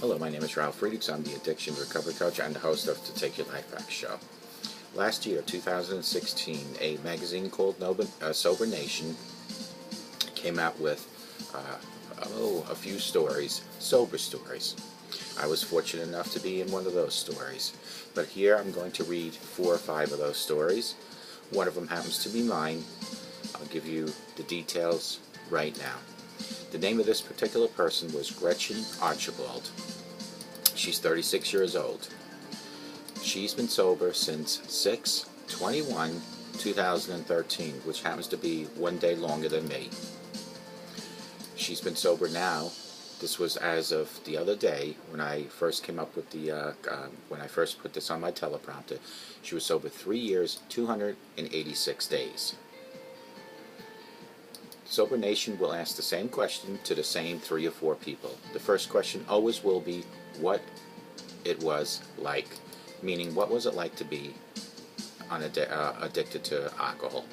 Hello, my name is Ralf Friedrichs. I'm the Addiction Recovery Coach and the host of the Take Your Life Back show. Last year, 2016, a magazine called Sober Nation came out with a few stories, sober stories. I was fortunate enough to be in one of those stories. But here I'm going to read 4 or 5 of those stories. One of them happens to be mine. I'll give you the details right now. The name of this particular person was Gretchen Archibald. She's 36 years old. She's been sober since 6/21/2013, which happens to be one day longer than me. She's been sober now. This was as of the other day when I first came up with when I first put this on my teleprompter. She was sober 3 years, 286 days. Sober Nation will ask the same question to the same 3 or 4 people. The first question always will be what it was like, meaning what was it like to be addicted to alcohol.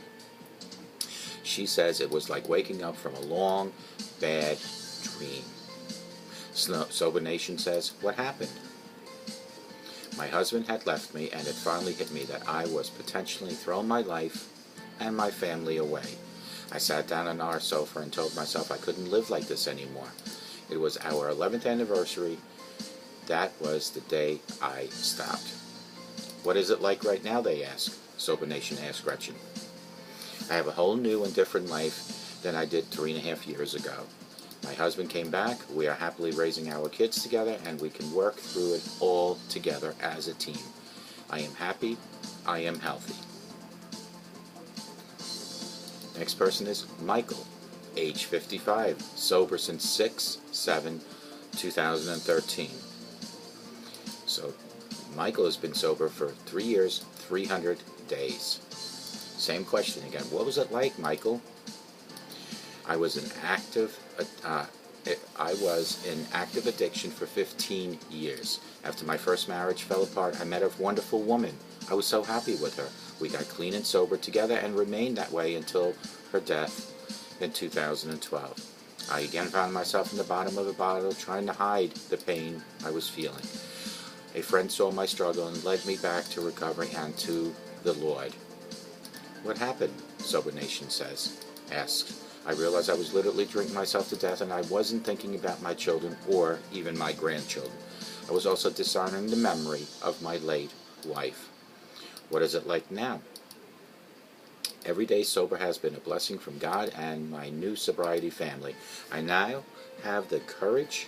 She says it was like waking up from a long, bad dream. Sober Nation says, what happened? My husband had left me, and it finally hit me that I was potentially throwing my life and my family away. I sat down on our sofa and told myself I couldn't live like this anymore. It was our 11th anniversary. That was the day I stopped. What is it like right now, they ask. Sober Nation asked Gretchen. I have a whole new and different life than I did 3.5 years ago. My husband came back. We are happily raising our kids together, and we can work through it all together as a team. I am happy. I am healthy. Next person is Michael, age 55, sober since 6/7/2013. So Michael has been sober for 3 years, 300 days. Same question again. What was it like, Michael? I was in active addiction for 15 years. After my first marriage fell apart, I met a wonderful woman. I was so happy with her. We got clean and sober together and remained that way until her death in 2012. I again found myself in the bottom of a bottle trying to hide the pain I was feeling. A friend saw my struggle and led me back to recovery and to the Lord. What happened? Sober Nation asks. I realized I was literally drinking myself to death, and I wasn't thinking about my children or even my grandchildren. I was also dishonoring the memory of my late wife. What is it like now? Every day sober has been a blessing from God and my new sobriety family. I now have the courage,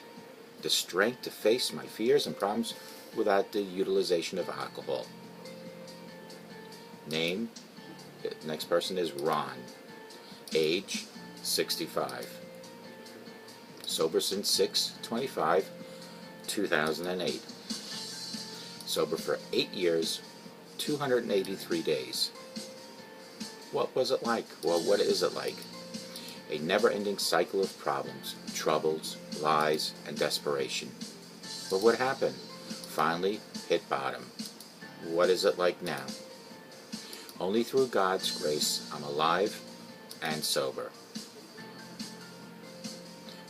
the strength to face my fears and problems without the utilization of alcohol. Name, next person is Ron, age 65. Sober since 6/25/2008. Sober for 8 years, 283 days. What was it like? Well, what is it like? A never-ending cycle of problems, troubles, lies, and desperation. But what happened? Finally hit bottom. What is it like now? Only through God's grace I'm alive and sober.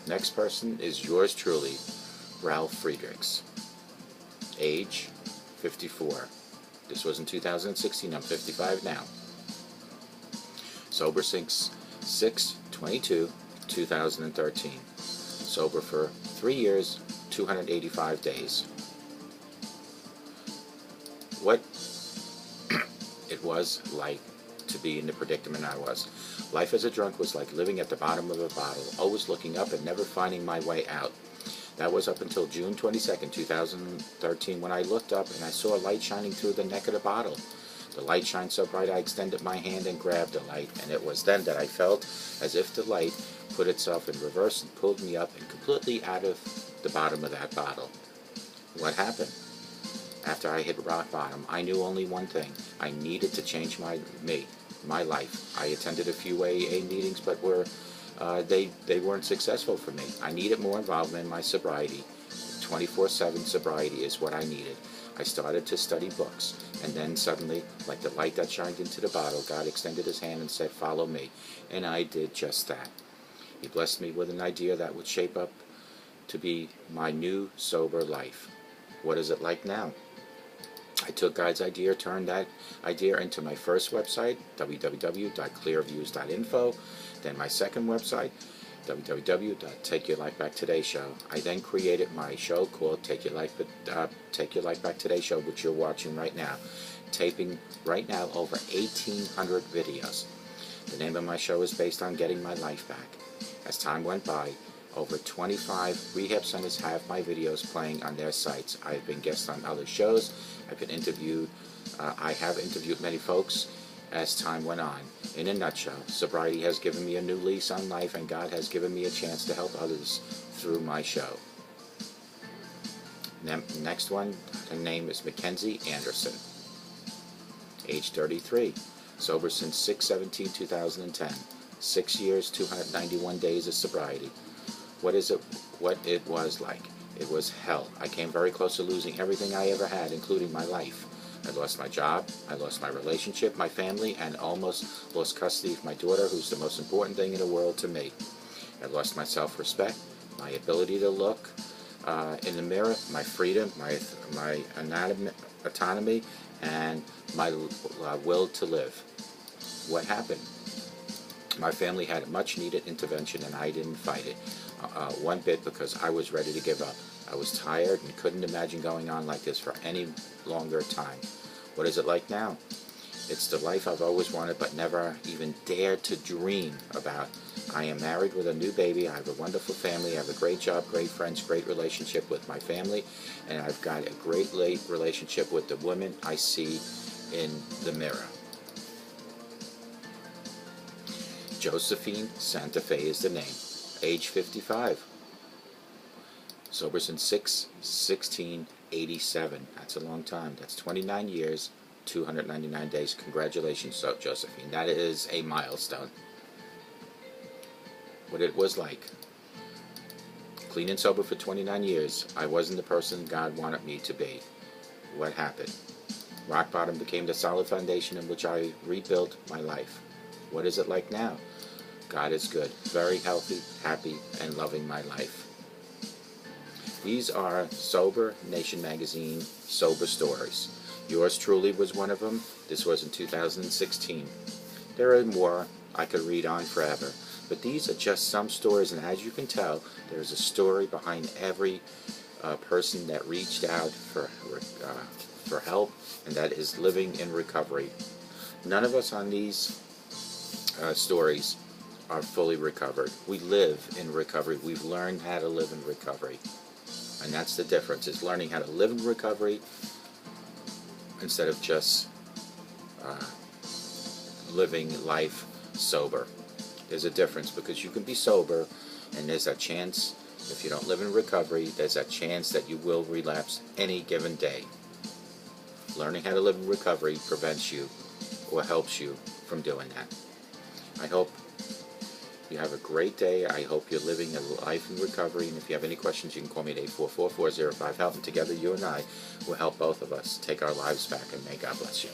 Next person is yours truly, Ralf Friedrichs. Age 54. This was in 2016. I'm 55 now. Sober since 6/22/2013. Sober for 3 years, 285 days. What it was like to be in the predicament I was. Life as a drunk was like living at the bottom of a bottle, always looking up and never finding my way out. That was up until June 22nd, 2013, when I looked up and I saw a light shining through the neck of the bottle. The light shined so bright I extended my hand and grabbed the light, and it was then that I felt as if the light put itself in reverse and pulled me up and completely out of the bottom of that bottle. What happened? After I hit rock bottom, I knew only one thing. I needed to change my life. I attended a few AA meetings, but they weren't successful for me. I needed more involvement in my sobriety. 24/7 sobriety is what I needed. I started to study books, and then suddenly, like the light that shined into the bottle, God extended his hand and said, "Follow me." And I did just that. He blessed me with an idea that would shape up to be my new sober life. What is it like now? I took God's idea, turned that idea into my first website, www.clearviews.info, then my second website, www.takeyourlifebacktoday show. I then created my show called Take Your Life Back Today show, which you're watching right now, taping right now over 1,800 videos. The name of my show is based on getting my life back. As time went by, over 25 rehab centers have my videos playing on their sites. I've been guest on other shows. I've been interviewed. I have interviewed many folks as time went on. In a nutshell, sobriety has given me a new lease on life, and God has given me a chance to help others through my show. Next one, her name is Mackenzie Anderson. Age 33. Sober since 6/17/2010. 6 years, 291 days of sobriety. What it was like? It was hell. I came very close to losing everything I ever had, including my life. I lost my job, I lost my relationship, my family, and almost lost custody of my daughter, who's the most important thing in the world to me. I lost my self-respect, my ability to look in the mirror, my freedom, my autonomy, and my will to live. What happened? My family had a much-needed intervention, and I didn't fight it one bit, because I was ready to give up. I was tired and couldn't imagine going on like this for any longer time. What is it like now? It's the life I've always wanted but never even dared to dream about. I am married with a new baby. I have a wonderful family. I have a great job, great friends, great relationship with my family, and I've got a great relationship with the women I see in the mirror. Josephine Santa Fe is the name. Age 55. Sober since 6/16/87. That's a long time. That's 29 years, 299 days. Congratulations, Josephine. That is a milestone. What it was like. Clean and sober for 29 years. I wasn't the person God wanted me to be. What happened? Rock bottom became the solid foundation in which I rebuilt my life. What is it like now? God is good, very healthy, happy, and loving my life. These are Sober Nation Magazine Sober Stories. Yours truly was one of them. This was in 2016. There are more I could read on forever, but these are just some stories, and as you can tell, there's a story behind every person that reached out for help and that is living in recovery. None of us on these stories are fully recovered. We live in recovery. We've learned how to live in recovery. And that's the difference, is learning how to live in recovery instead of just living life sober. There's a difference, because you can be sober, and there's a chance, if you don't live in recovery, there's a chance that you will relapse any given day. Learning how to live in recovery prevents you or helps you from doing that. I hope you have a great day. I hope you're living a life in recovery. And if you have any questions, you can call me at 844-405-HELP. And together, you and I will help both of us take our lives back. And may God bless you.